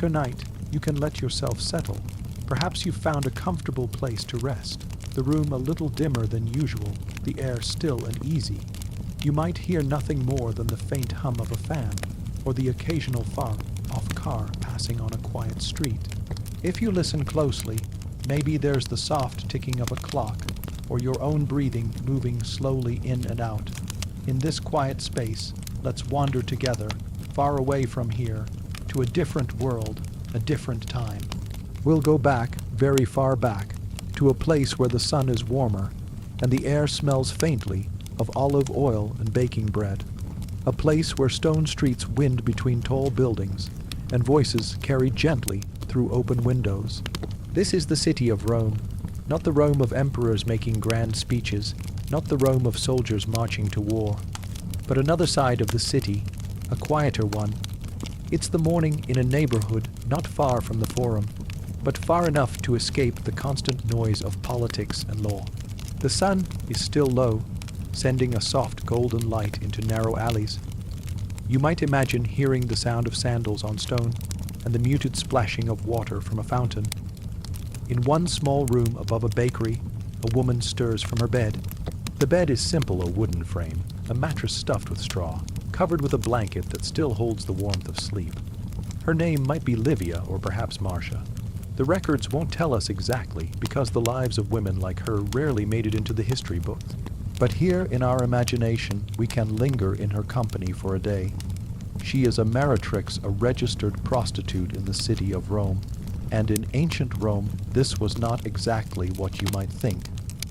Tonight, you can let yourself settle. Perhaps you've found a comfortable place to rest. The room a little dimmer than usual, the air still and easy. You might hear nothing more than the faint hum of a fan, or the occasional far-off car passing on a quiet street. If you listen closely, maybe there's the soft ticking of a clock, or your own breathing moving slowly in and out. In this quiet space, let's wander together, far away from here, to a different world, a different time. We'll go back, very far back, to a place where the sun is warmer, and the air smells faintly of olive oil and baking bread. A place where stone streets wind between tall buildings, and voices carry gently through open windows. This is the city of Rome, not the Rome of emperors making grand speeches, not the Rome of soldiers marching to war, but another side of the city, a quieter one. It's the morning in a neighborhood not far from the Forum, but far enough to escape the constant noise of politics and law. The sun is still low, sending a soft golden light into narrow alleys. You might imagine hearing the sound of sandals on stone and the muted splashing of water from a fountain. In one small room above a bakery, a woman stirs from her bed. The bed is simple, a wooden frame, a mattress stuffed with straw, covered with a blanket that still holds the warmth of sleep. Her name might be Livia or perhaps Marcia. The records won't tell us exactly because the lives of women like her rarely made it into the history books. But here in our imagination, we can linger in her company for a day. She is a meretrix, a registered prostitute in the city of Rome. And in ancient Rome, this was not exactly what you might think.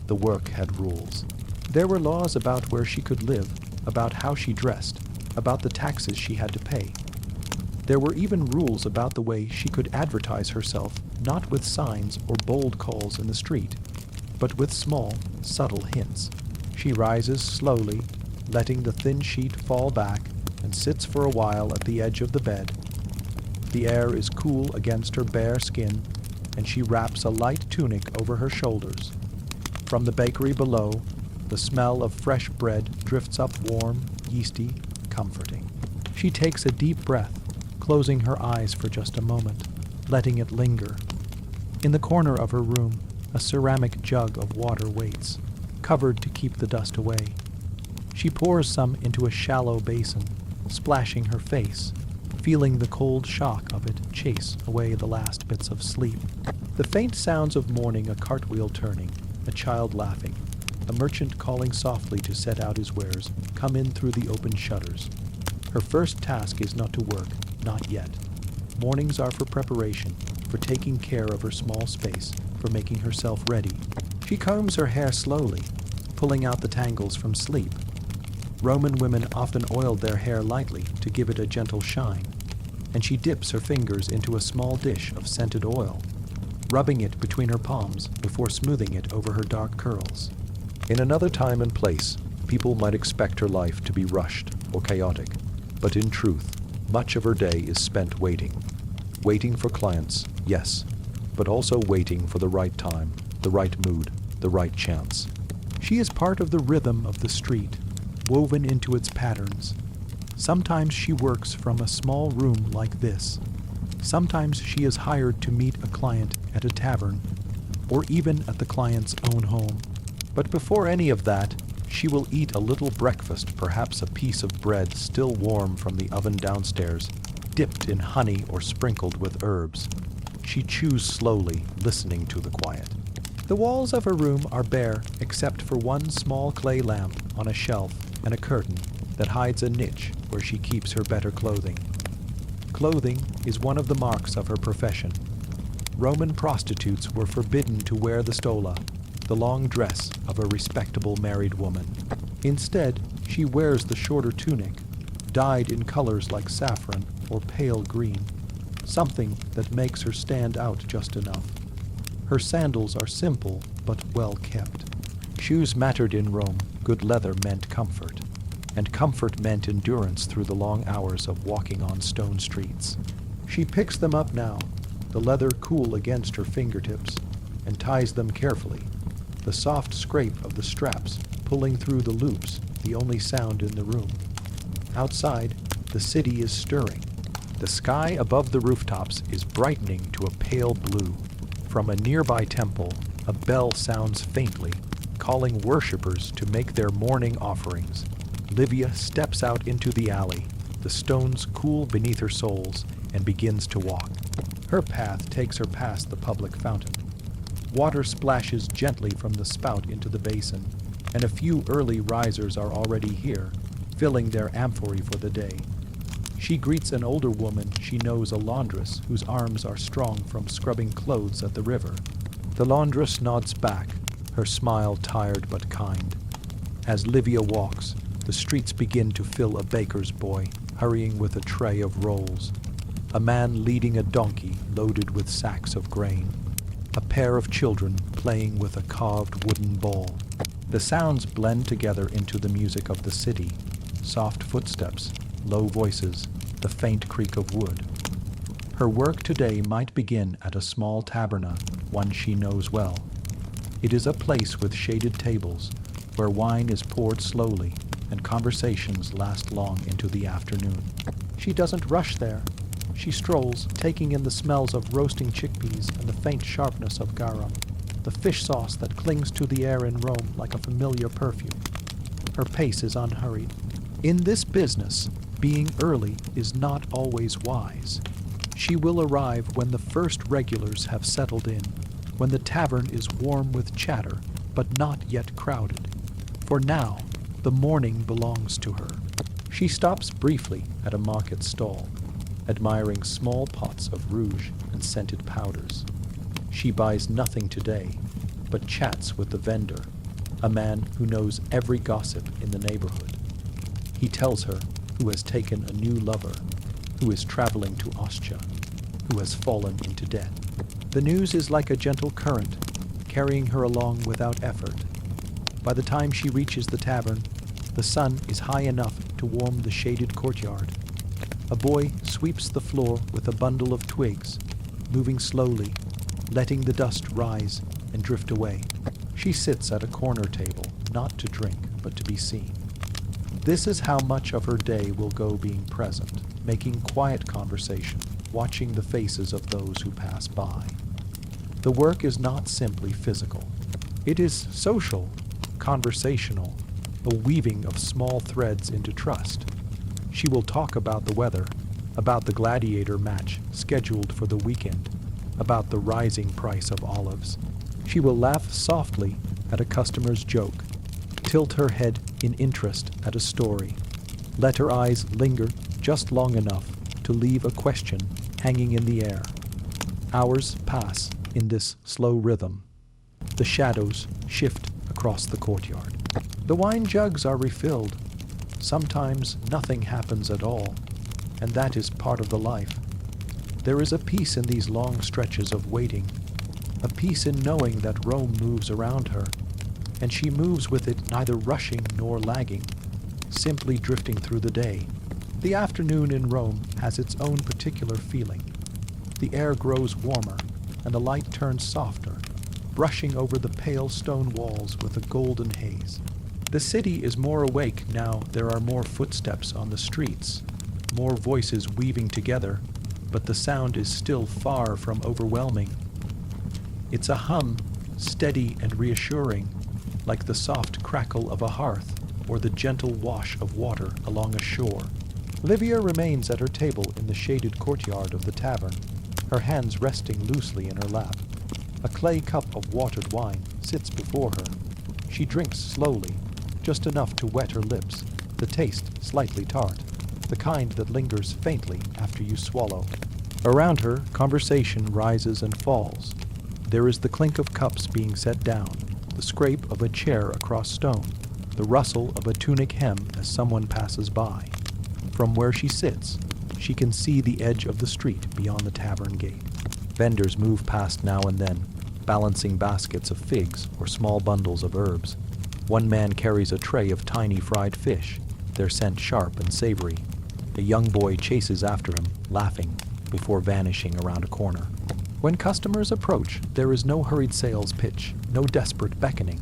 The work had rules. There were laws about where she could live, about how she dressed, about the taxes she had to pay. There were even rules about the way she could advertise herself, not with signs or bold calls in the street, but with small, subtle hints. She rises slowly, letting the thin sheet fall back, and sits for a while at the edge of the bed. The air is cool against her bare skin, and she wraps a light tunic over her shoulders. From the bakery below, the smell of fresh bread drifts up warm, yeasty, comforting. She takes a deep breath, closing her eyes for just a moment, letting it linger. In the corner of her room, a ceramic jug of water waits, covered to keep the dust away. She pours some into a shallow basin, splashing her face, feeling the cold shock of it chase away the last bits of sleep. The faint sounds of morning, a cartwheel turning, a child laughing, a merchant calling softly to set out his wares, come in through the open shutters. Her first task is not to work, not yet. Mornings are for preparation, for taking care of her small space, for making herself ready. She combs her hair slowly, pulling out the tangles from sleep. Roman women often oiled their hair lightly to give it a gentle shine, and she dips her fingers into a small dish of scented oil, rubbing it between her palms before smoothing it over her dark curls. In another time and place, people might expect her life to be rushed or chaotic, but in truth, much of her day is spent waiting. Waiting for clients, yes, but also waiting for the right time, the right mood, the right chance. She is part of the rhythm of the street, woven into its patterns. Sometimes she works from a small room like this. Sometimes she is hired to meet a client at a tavern, or even at the client's own home. But before any of that, she will eat a little breakfast, perhaps a piece of bread still warm from the oven downstairs, dipped in honey or sprinkled with herbs. She chews slowly, listening to the quiet. The walls of her room are bare except for one small clay lamp on a shelf and a curtain that hides a niche where she keeps her better clothing. Clothing is one of the marks of her profession. Roman prostitutes were forbidden to wear the stola, the long dress of a respectable married woman. Instead, she wears the shorter tunic, dyed in colors like saffron or pale green, something that makes her stand out just enough. Her sandals are simple but well kept. Shoes mattered in Rome. Good leather meant comfort, and comfort meant endurance through the long hours of walking on stone streets. She picks them up now, the leather cool against her fingertips, and ties them carefully, the soft scrape of the straps pulling through the loops, the only sound in the room. Outside, the city is stirring. The sky above the rooftops is brightening to a pale blue. From a nearby temple, a bell sounds faintly, calling worshippers to make their morning offerings. Livia steps out into the alley. The stones cool beneath her soles and begins to walk. Her path takes her past the public fountain. Water splashes gently from the spout into the basin, and a few early risers are already here, filling their amphorae for the day. She greets an older woman she knows, a laundress whose arms are strong from scrubbing clothes at the river. The laundress nods back, her smile tired but kind. As Livia walks, the streets begin to fill a baker's boy, hurrying with a tray of rolls. A man leading a donkey loaded with sacks of grain. A pair of children playing with a carved wooden ball. The sounds blend together into the music of the city. Soft footsteps, low voices, the faint creak of wood. Her work today might begin at a small taberna, one she knows well. It is a place with shaded tables, where wine is poured slowly and conversations last long into the afternoon. She doesn't rush there. She strolls, taking in the smells of roasting chickpeas and the faint sharpness of garum, the fish sauce that clings to the air in Rome like a familiar perfume. Her pace is unhurried. In this business, being early is not always wise. She will arrive when the first regulars have settled in, when the tavern is warm with chatter, but not yet crowded. For now, the morning belongs to her. She stops briefly at a market stall, admiring small pots of rouge and scented powders. She buys nothing today, but chats with the vendor, a man who knows every gossip in the neighborhood. He tells her who has taken a new lover, who is traveling to Ostia, who has fallen into debt. The news is like a gentle current, carrying her along without effort. By the time she reaches the tavern, the sun is high enough to warm the shaded courtyard. A boy sweeps the floor with a bundle of twigs, moving slowly, letting the dust rise and drift away. She sits at a corner table, not to drink, but to be seen. This is how much of her day will go being present, making quiet conversation, watching the faces of those who pass by. The work is not simply physical. It is social, conversational, a weaving of small threads into trust. She will talk about the weather, about the gladiator match scheduled for the weekend, about the rising price of olives. She will laugh softly at a customer's joke, tilt her head in interest at a story, let her eyes linger just long enough to leave a question hanging in the air. Hours pass in this slow rhythm. The shadows shift across the courtyard. The wine jugs are refilled. Sometimes nothing happens at all, and that is part of the life. There is a peace in these long stretches of waiting, a peace in knowing that Rome moves around her, and she moves with it, neither rushing nor lagging, simply drifting through the day. The afternoon in Rome has its own particular feeling. The air grows warmer, and the light turns softer, brushing over the pale stone walls with a golden haze. The city is more awake now. There are more footsteps on the streets, more voices weaving together, but the sound is still far from overwhelming. It's a hum, steady and reassuring, like the soft crackle of a hearth or the gentle wash of water along a shore. Livia remains at her table in the shaded courtyard of the tavern, her hands resting loosely in her lap. A clay cup of watered wine sits before her. She drinks slowly, just enough to wet her lips, the taste slightly tart, the kind that lingers faintly after you swallow. Around her, conversation rises and falls. There is the clink of cups being set down, the scrape of a chair across stone, the rustle of a tunic hem as someone passes by. From where she sits, she can see the edge of the street beyond the tavern gate. Vendors move past now and then, balancing baskets of figs or small bundles of herbs. One man carries a tray of tiny fried fish, their scent sharp and savory. A young boy chases after him, laughing, before vanishing around a corner. When customers approach, there is no hurried sales pitch, no desperate beckoning.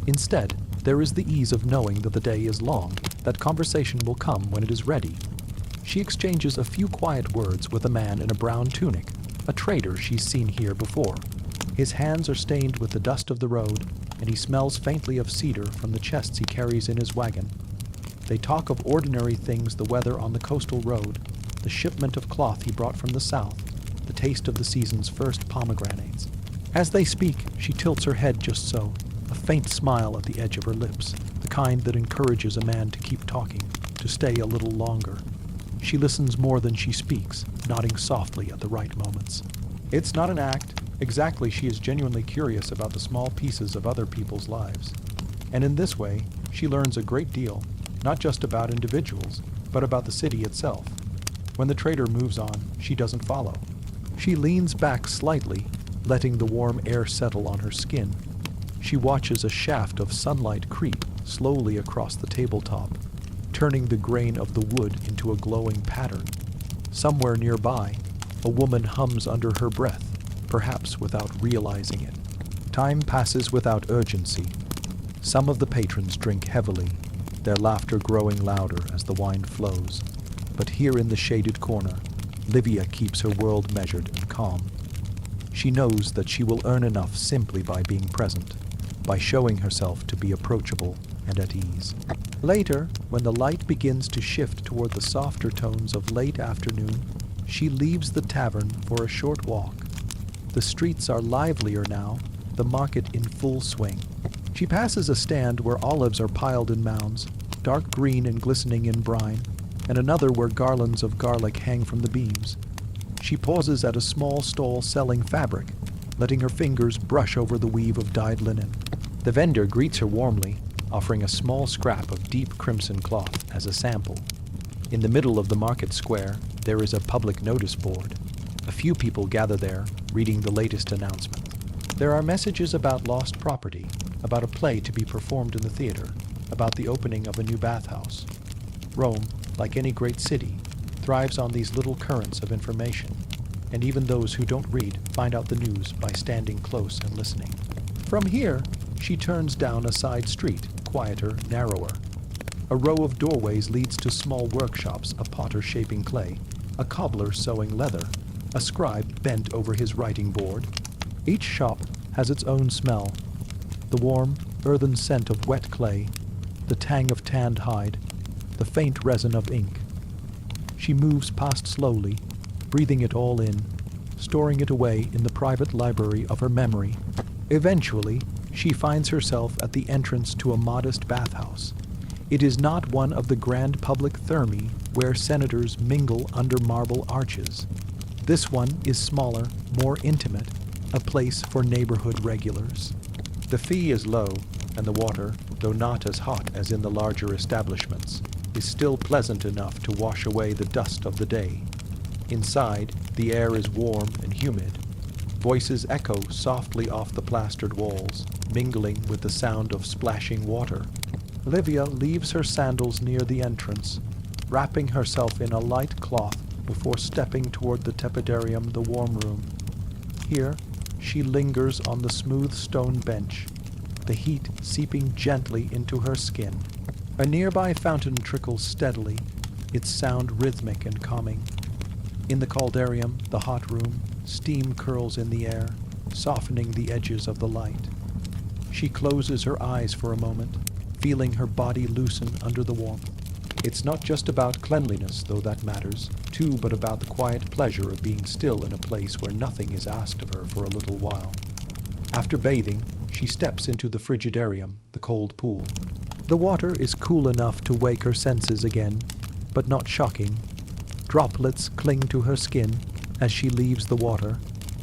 Instead, there is the ease of knowing that the day is long, that conversation will come when it is ready. She exchanges a few quiet words with a man in a brown tunic, a trader she's seen here before. His hands are stained with the dust of the road, and he smells faintly of cedar from the chests he carries in his wagon. They talk of ordinary things, the weather on the coastal road, the shipment of cloth he brought from the south, the taste of the season's first pomegranates. As they speak, she tilts her head just so, a faint smile at the edge of her lips, the kind that encourages a man to keep talking, to stay a little longer. She listens more than she speaks, nodding softly at the right moments. It's not an act. Exactly, she is genuinely curious about the small pieces of other people's lives. And in this way, she learns a great deal, not just about individuals, but about the city itself. When the trader moves on, she doesn't follow. She leans back slightly, letting the warm air settle on her skin. She watches a shaft of sunlight creep slowly across the tabletop, turning the grain of the wood into a glowing pattern. Somewhere nearby, a woman hums under her breath, perhaps without realizing it. Time passes without urgency. Some of the patrons drink heavily, their laughter growing louder as the wine flows. But here in the shaded corner, Livia keeps her world measured and calm. She knows that she will earn enough simply by being present, by showing herself to be approachable and at ease. Later, when the light begins to shift toward the softer tones of late afternoon, she leaves the tavern for a short walk. The streets are livelier now, the market in full swing. She passes a stand where olives are piled in mounds, dark green and glistening in brine, and another where garlands of garlic hang from the beams. She pauses at a small stall selling fabric, letting her fingers brush over the weave of dyed linen. The vendor greets her warmly, offering a small scrap of deep crimson cloth as a sample. In the middle of the market square, there is a public notice board. A few people gather there, reading the latest announcement. There are messages about lost property, about a play to be performed in the theater, about the opening of a new bathhouse. Rome, like any great city, thrives on these little currents of information, and even those who don't read find out the news by standing close and listening. From here, she turns down a side street, quieter, narrower. A row of doorways leads to small workshops, a potter shaping clay, a cobbler sewing leather, a scribe bent over his writing board. Each shop has its own smell, the warm, earthen scent of wet clay, the tang of tanned hide, the faint resin of ink. She moves past slowly, breathing it all in, storing it away in the private library of her memory. Eventually, she finds herself at the entrance to a modest bathhouse. It is not one of the grand public thermae where senators mingle under marble arches. This one is smaller, more intimate, a place for neighborhood regulars. The fee is low, and the water, though not as hot as in the larger establishments, is still pleasant enough to wash away the dust of the day. Inside, the air is warm and humid. Voices echo softly off the plastered walls, mingling with the sound of splashing water. Livia leaves her sandals near the entrance, wrapping herself in a light cloth before stepping toward the tepidarium, the warm room. Here, she lingers on the smooth stone bench, the heat seeping gently into her skin. A nearby fountain trickles steadily, its sound rhythmic and calming. In the caldarium, the hot room, steam curls in the air, softening the edges of the light. She closes her eyes for a moment, feeling her body loosen under the warmth. It's not just about cleanliness, though that matters, too, but about the quiet pleasure of being still in a place where nothing is asked of her for a little while. After bathing, she steps into the frigidarium, the cold pool. The water is cool enough to wake her senses again, but not shocking. Droplets cling to her skin as she leaves the water,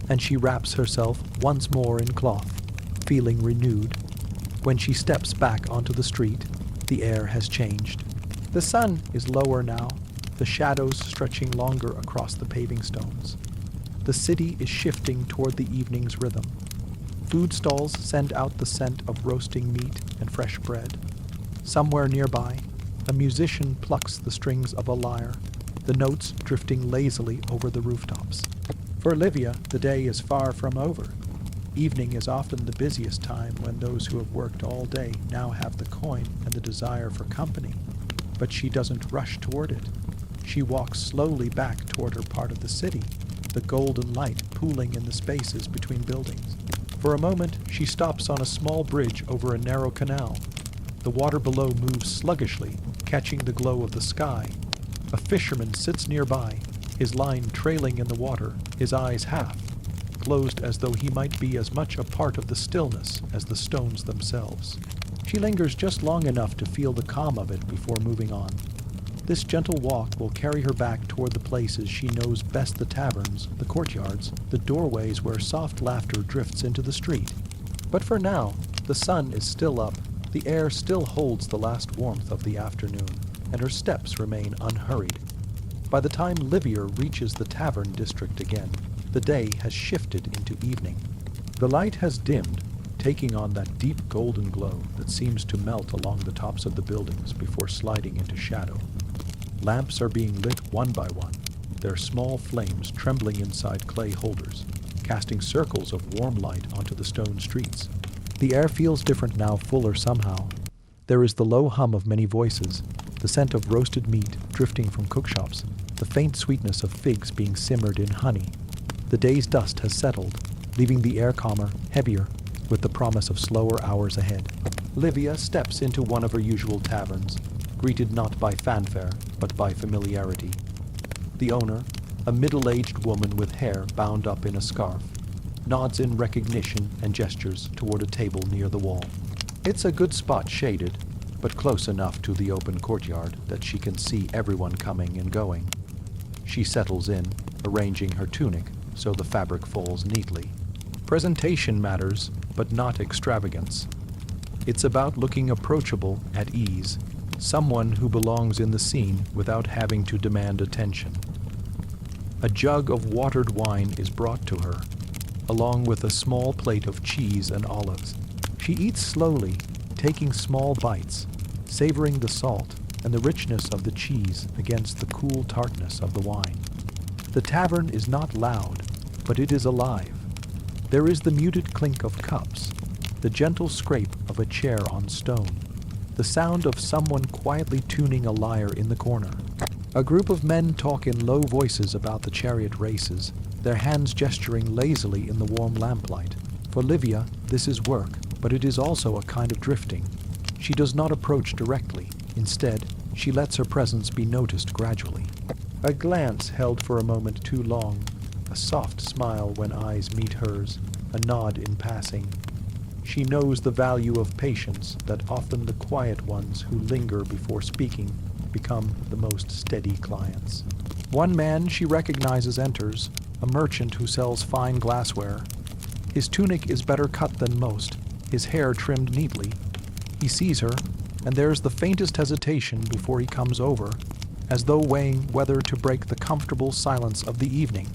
and she wraps herself once more in cloth, feeling renewed. When she steps back onto the street, the air has changed. The sun is lower now, the shadows stretching longer across the paving stones. The city is shifting toward the evening's rhythm. Food stalls send out the scent of roasting meat and fresh bread. Somewhere nearby, a musician plucks the strings of a lyre, the notes drifting lazily over the rooftops. For Livia, the day is far from over. Evening is often the busiest time when those who have worked all day now have the coin and the desire for company. But she doesn't rush toward it. She walks slowly back toward her part of the city, the golden light pooling in the spaces between buildings. For a moment, she stops on a small bridge over a narrow canal. The water below moves sluggishly, catching the glow of the sky. A fisherman sits nearby, his line trailing in the water, his eyes half closed as though he might be as much a part of the stillness as the stones themselves. She lingers just long enough to feel the calm of it before moving on. This gentle walk will carry her back toward the places she knows best, the taverns, the courtyards, the doorways where soft laughter drifts into the street. But for now, the sun is still up, the air still holds the last warmth of the afternoon, and her steps remain unhurried. By the time Livia reaches the tavern district again, the day has shifted into evening. The light has dimmed, taking on that deep golden glow that seems to melt along the tops of the buildings before sliding into shadow. Lamps are being lit one by one, their small flames trembling inside clay holders, casting circles of warm light onto the stone streets. The air feels different now, fuller somehow. There is the low hum of many voices, the scent of roasted meat drifting from cookshops, the faint sweetness of figs being simmered in honey. The day's dust has settled, leaving the air calmer, heavier, with the promise of slower hours ahead. Livia steps into one of her usual taverns, greeted not by fanfare, but by familiarity. The owner, a middle-aged woman with hair bound up in a scarf, nods in recognition and gestures toward a table near the wall. It's a good spot shaded, but close enough to the open courtyard that she can see everyone coming and going. She settles in, arranging her tunic so the fabric falls neatly. Presentation matters, but not extravagance. It's about looking approachable, at ease, someone who belongs in the scene without having to demand attention. A jug of watered wine is brought to her, along with a small plate of cheese and olives. She eats slowly, taking small bites, savoring the salt and the richness of the cheese against the cool tartness of the wine. The tavern is not loud, but it is alive. There is the muted clink of cups, the gentle scrape of a chair on stone, the sound of someone quietly tuning a lyre in the corner. A group of men talk in low voices about the chariot races, their hands gesturing lazily in the warm lamplight. For Livia, this is work, but it is also a kind of drifting. She does not approach directly. Instead, she lets her presence be noticed gradually. A glance held for a moment too long, a soft smile when eyes meet hers, a nod in passing. She knows the value of patience, that often the quiet ones who linger before speaking become the most steady clients. One man she recognizes enters, a merchant who sells fine glassware. His tunic is better cut than most, his hair trimmed neatly. He sees her, and there's the faintest hesitation before he comes over, as though weighing whether to break the comfortable silence of the evening.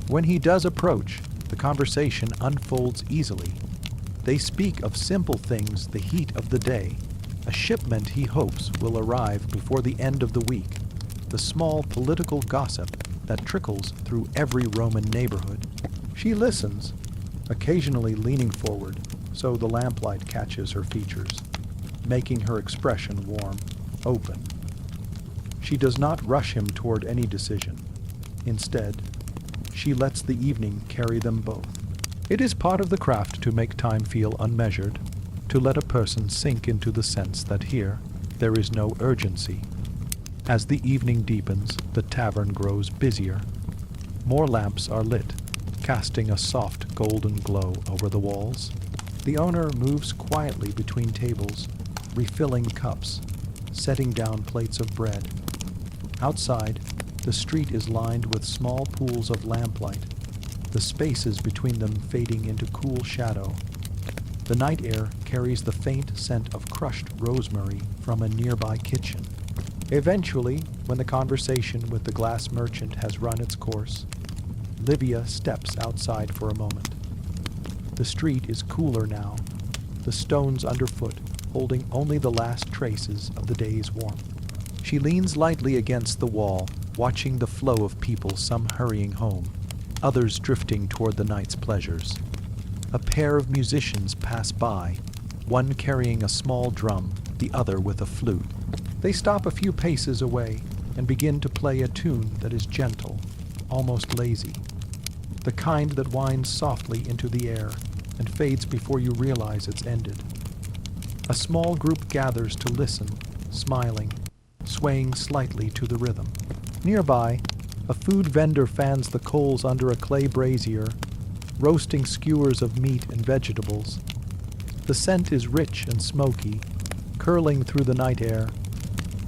When he does approach, the conversation unfolds easily. They speak of simple things, the heat of the day, a shipment he hopes will arrive before the end of the week, the small political gossip that trickles through every Roman neighborhood. She listens, occasionally leaning forward so the lamplight catches her features, making her expression warm, open. She does not rush him toward any decision. Instead, she lets the evening carry them both. It is part of the craft to make time feel unmeasured, to let a person sink into the sense that here there is no urgency. As the evening deepens, the tavern grows busier. More lamps are lit, casting a soft golden glow over the walls. The owner moves quietly between tables, refilling cups, setting down plates of bread. Outside, the street is lined with small pools of lamplight, the spaces between them fading into cool shadow. The night air carries the faint scent of crushed rosemary from a nearby kitchen. Eventually, when the conversation with the glass merchant has run its course, Livia steps outside for a moment. The street is cooler now, the stones underfoot holding only the last traces of the day's warmth. She leans lightly against the wall, watching the flow of people, some hurrying home, others drifting toward the night's pleasures. A pair of musicians pass by, one carrying a small drum, the other with a flute. They stop a few paces away, and begin to play a tune that is gentle, almost lazy, the kind that winds softly into the air and fades before you realize it's ended. A small group gathers to listen, smiling, swaying slightly to the rhythm. Nearby, a food vendor fans the coals under a clay brazier, roasting skewers of meat and vegetables. The scent is rich and smoky, curling through the night air.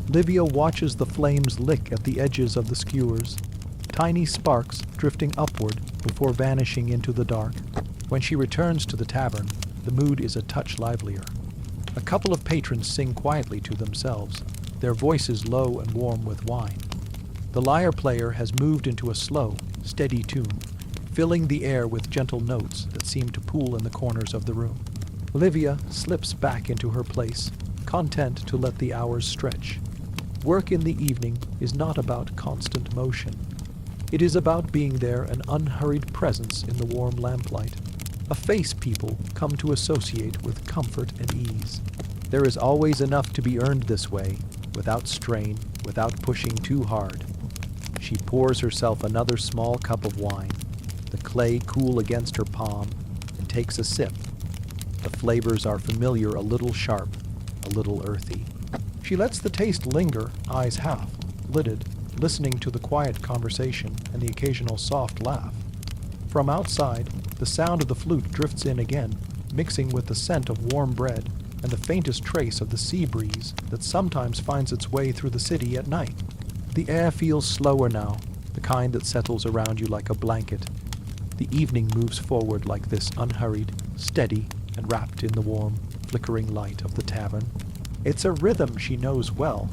Livia watches the flames lick at the edges of the skewers, tiny sparks drifting upward before vanishing into the dark. When she returns to the tavern, the mood is a touch livelier. A couple of patrons sing quietly to themselves, their voices low and warm with wine. The lyre player has moved into a slow, steady tune, filling the air with gentle notes that seem to pool in the corners of the room. Livia slips back into her place, content to let the hours stretch. Work in the evening is not about constant motion. It is about being there, an unhurried presence in the warm lamplight, a face people come to associate with comfort and ease. There is always enough to be earned this way, without strain, without pushing too hard. She pours herself another small cup of wine, the clay cool against her palm, and takes a sip. The flavors are familiar, a little sharp, a little earthy. She lets the taste linger, eyes half, lidded, listening to the quiet conversation and the occasional soft laugh. From outside, the sound of the flute drifts in again, mixing with the scent of warm bread and the faintest trace of the sea breeze that sometimes finds its way through the city at night. The air feels slower now, the kind that settles around you like a blanket. The evening moves forward like this, unhurried, steady, and wrapped in the warm, flickering light of the tavern. It's a rhythm she knows well,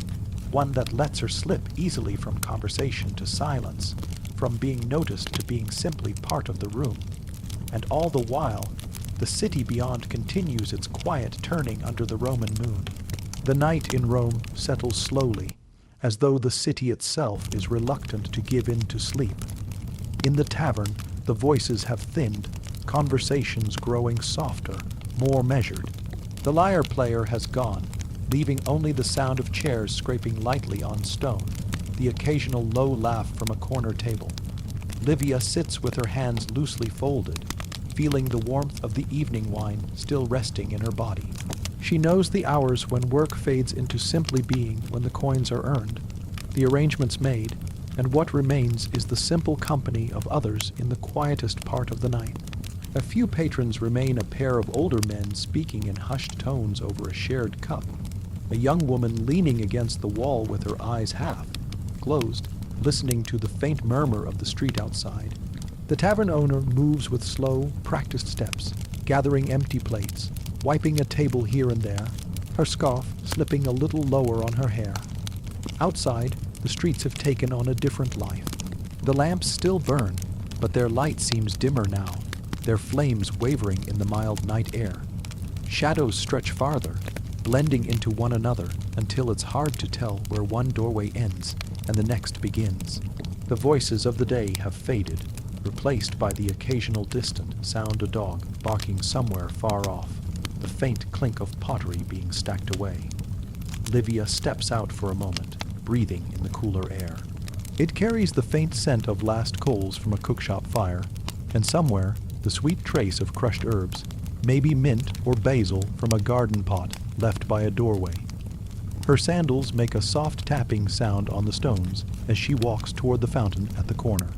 one that lets her slip easily from conversation to silence, from being noticed to being simply part of the room. And all the while, the city beyond continues its quiet turning under the Roman moon. The night in Rome settles slowly, as though the city itself is reluctant to give in to sleep. In the tavern, the voices have thinned, conversations growing softer, more measured. The lyre player has gone, leaving only the sound of chairs scraping lightly on stone, the occasional low laugh from a corner table. Livia sits with her hands loosely folded, feeling the warmth of the evening wine still resting in her body. She knows the hours when work fades into simply being, when the coins are earned, the arrangements made, and what remains is the simple company of others in the quietest part of the night. A few patrons remain, a pair of older men speaking in hushed tones over a shared cup, a young woman leaning against the wall with her eyes half closed, listening to the faint murmur of the street outside. The tavern owner moves with slow, practiced steps, gathering empty plates, wiping a table here and there, her scarf slipping a little lower on her hair. Outside, the streets have taken on a different life. The lamps still burn, but their light seems dimmer now, their flames wavering in the mild night air. Shadows stretch farther, blending into one another until it's hard to tell where one doorway ends and the next begins. The voices of the day have faded, replaced by the occasional distant sound of a dog barking somewhere far off, the faint clink of pottery being stacked away. Livia steps out for a moment, breathing in the cooler air. It carries the faint scent of last coals from a cookshop fire, and somewhere the sweet trace of crushed herbs, maybe mint or basil from a garden pot left by a doorway. Her sandals make a soft tapping sound on the stones as she walks toward the fountain at the corner.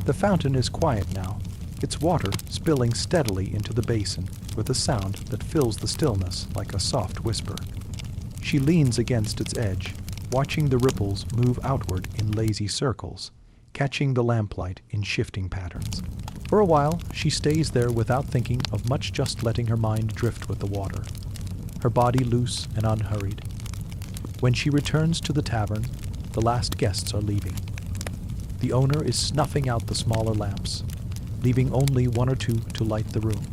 The fountain is quiet now, its water spilling steadily into the basin with a sound that fills the stillness like a soft whisper. She leans against its edge, watching the ripples move outward in lazy circles, catching the lamplight in shifting patterns. For a while, she stays there without thinking of much, just letting her mind drift with the water, her body loose and unhurried. When she returns to the tavern, the last guests are leaving. The owner is snuffing out the smaller lamps, leaving only one or two to light the room.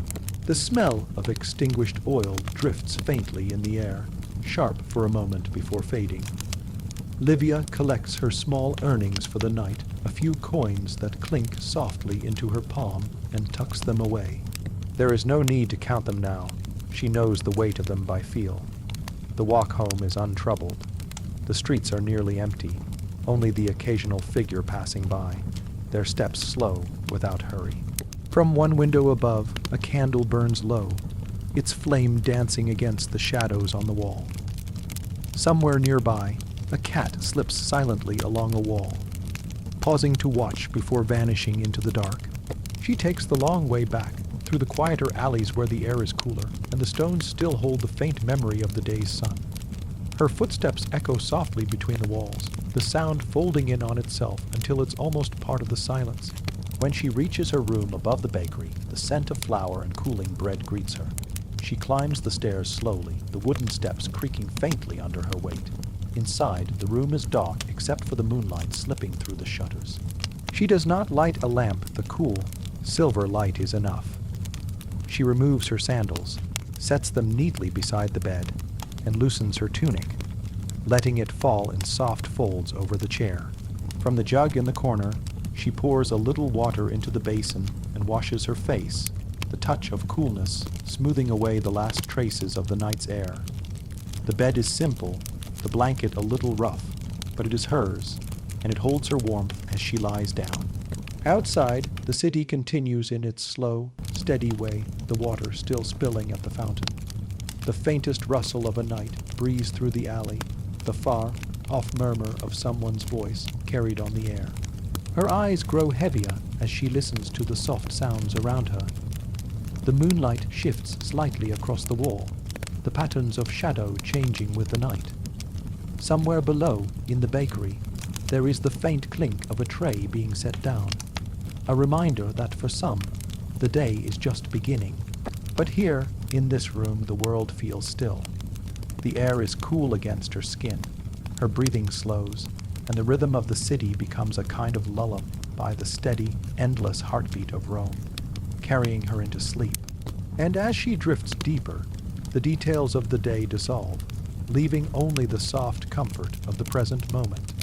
The smell of extinguished oil drifts faintly in the air, sharp for a moment before fading. Livia collects her small earnings for the night, a few coins that clink softly into her palm, and tucks them away. There is no need to count them now. She knows the weight of them by feel. The walk home is untroubled. The streets are nearly empty. only the occasional figure passing by, their steps slow without hurry. From one window above, a candle burns low, its flame dancing against the shadows on the wall. Somewhere nearby, a cat slips silently along a wall, pausing to watch before vanishing into the dark. She takes the long way back, through the quieter alleys where the air is cooler, and the stones still hold the faint memory of the day's sun. Her footsteps echo softly between the walls, the sound folding in on itself until it's almost part of the silence. When she reaches her room above the bakery, the scent of flour and cooling bread greets her. She climbs the stairs slowly, the wooden steps creaking faintly under her weight. Inside, the room is dark except for the moonlight slipping through the shutters. She does not light a lamp, the cool, silver light is enough. She removes her sandals, sets them neatly beside the bed, and loosens her tunic, letting it fall in soft folds over the chair. From the jug in the corner, she pours a little water into the basin and washes her face, the touch of coolness smoothing away the last traces of the night's air. The bed is simple, the blanket a little rough, but it is hers, and it holds her warmth as she lies down. Outside, the city continues in its slow, steady way, the water still spilling at the fountain. The faintest rustle of a night breeze through the alley, the far-off murmur of someone's voice carried on the air. Her eyes grow heavier as she listens to the soft sounds around her. The moonlight shifts slightly across the wall, the patterns of shadow changing with the night. Somewhere below, in the bakery, there is the faint clink of a tray being set down, a reminder that for some, the day is just beginning. But here, in this room, the world feels still. The air is cool against her skin, her breathing slows, and the rhythm of the city becomes a kind of lullaby by the steady, endless heartbeat of Rome, carrying her into sleep. And as she drifts deeper, the details of the day dissolve, leaving only the soft comfort of the present moment.